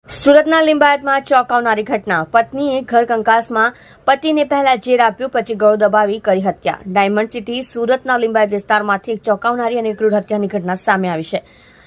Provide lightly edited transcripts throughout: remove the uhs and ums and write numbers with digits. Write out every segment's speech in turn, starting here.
સુરતના લિંબાયતમાં ચોંકાવનારી ઘટના. પત્નીએ ઘર કંકાસમાં પતિને પહેલા ઝેર આપ્યું, પછી ગળો દબાવી કરી હત્યા. ડાયમંડ સિટી સુરતના લિંબાયત વિસ્તારમાંથી એક ચોંકાવનારી અને ક્રૂર હત્યાની ઘટના સામે આવી છે.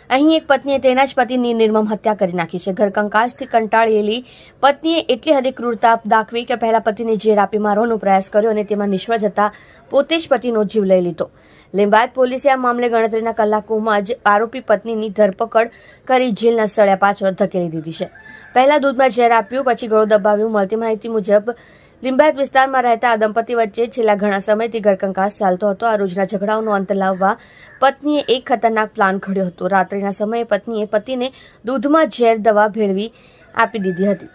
અહીં એક પત્નીએ તેના જ પતિની નિર્મમ હત્યા કરી નાખી છે. ઘર કંકાસથી કંટાળેલી પત્નીએ એટલી હદે ક્રૂરતા દાખવી કે પહેલા પતિને ઝેર આપી મારવાનો પ્રયાસ કર્યો અને તેમાં નિષ્ફળ જતા પોતે જ પતિનો જીવ લઈ લીધો. લિંબાયત પોલીસે આ મામલે ગણતરીના કલાકોમાં જ આરોપી પત્નીની ધરપકડ કરી જેલના સળિયા પાછળ ધકેલી દીધી છે. પહેલા દૂધમાં ઝેર આપ્યું, પછી ગળો દબાવ્યું. મળતી માહિતી મુજબ લિંબાયત વિસ્તારમાં રહેતા આ દંપતી વચ્ચે છેલ્લા ઘણા સમયથી ઘરકંકાસ ચાલતો હતો. આ રોજના ઝઘડાઓનો અંત લાવવા પત્નીએ એક ખતરનાક પ્લાન ઘડ્યો હતો. રાત્રિના સમયે પત્નીએ પતિને દૂધમાં ઝેર દવા ભેળવી આપી દીધી હતી.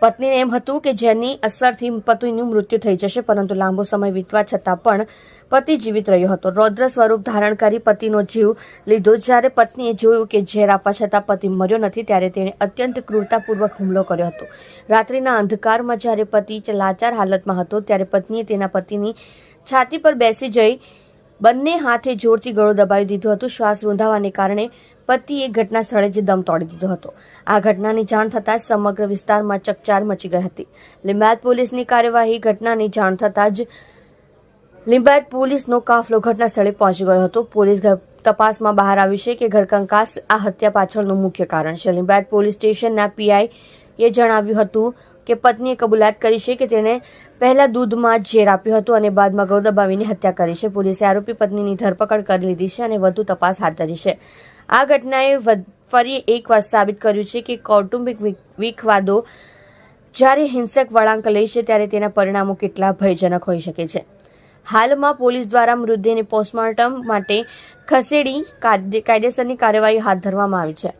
પત્નીને એમ હતું કે ઝેરની અસરથી પતિનું મૃત્યુ થઈ જશે, પરંતુ લાંબો સમય વીતવા છતાં પણ પતિ જીવિત રહ્યો હતો. રૌદ્ર સ્વરૂપ ધારણ કરી પતિનો જીવ લીધો. જ્યારે પત્નીએ જોયું કે ઝેર આપવા છતાં પતિ મર્યો નથી, ત્યારે તેણે અત્યંત ક્રૂરતાપૂર્વક હુમલો કર્યો હતો. રાત્રિના અંધકારમાં જ્યારે પતિ લાચાર હાલતમાં હતો, ત્યારે પત્નીએ તેના પતિની છાતી પર બેસી જઈ બંને હાથે જોરથી ગળો દબાવી દીધો હતો. શ્વાસ રૂંધાવાને કારણે પતિએ ઘટના સ્થળે જ દમ તોડી દીધો હતો. આ ઘટનાની જાણ થતાં સમગ્ર વિસ્તારમાં ચકચાર મચી ગઈ હતી. લિંબાયત પોલીસની કાર્યવાહી. ઘટનાની જાણ થતાં જ લિંબાયત પોલીસનો કાફલો ઘટના સ્થળે પહોંચી ગયો હતો. પોલીસ તપાસમાં બહાર આવ્યું છે કે ઘરકંકાસ આ હત્યા પાછળનું મુખ્ય કારણ છે. લિંબાયત પોલીસ સ્ટેશનના પીઆઈએ જણાવ્યું હતું કે પત્નીએ કબૂલાત કરી છે કે તેણે પહેલા દૂધમાં ઝેર આપ્યું હતું અને બાદમાં ગળો દબાવીને હત્યા કરી છે. પોલીસે આરોપી પત્નીની ધરપકડ કરી લીધી છે અને વધુ તપાસ હાથ ધરી છે. આ ઘટનાએ ફરી એકવાર સાબિત કર્યું છે કે કૌટુંબિક વિખવાદો જ્યારે હિંસક વળાંક લે છે, ત્યારે તેના પરિણામો કેટલા ભયજનક હોઈ શકે છે. હાલમાં પોલીસ દ્વારા મૃતદેહને પોસ્ટમોર્ટમ માટે ખસેડી કાયદેસરની કાર્યવાહી હાથ ધરવામાં આવી છે.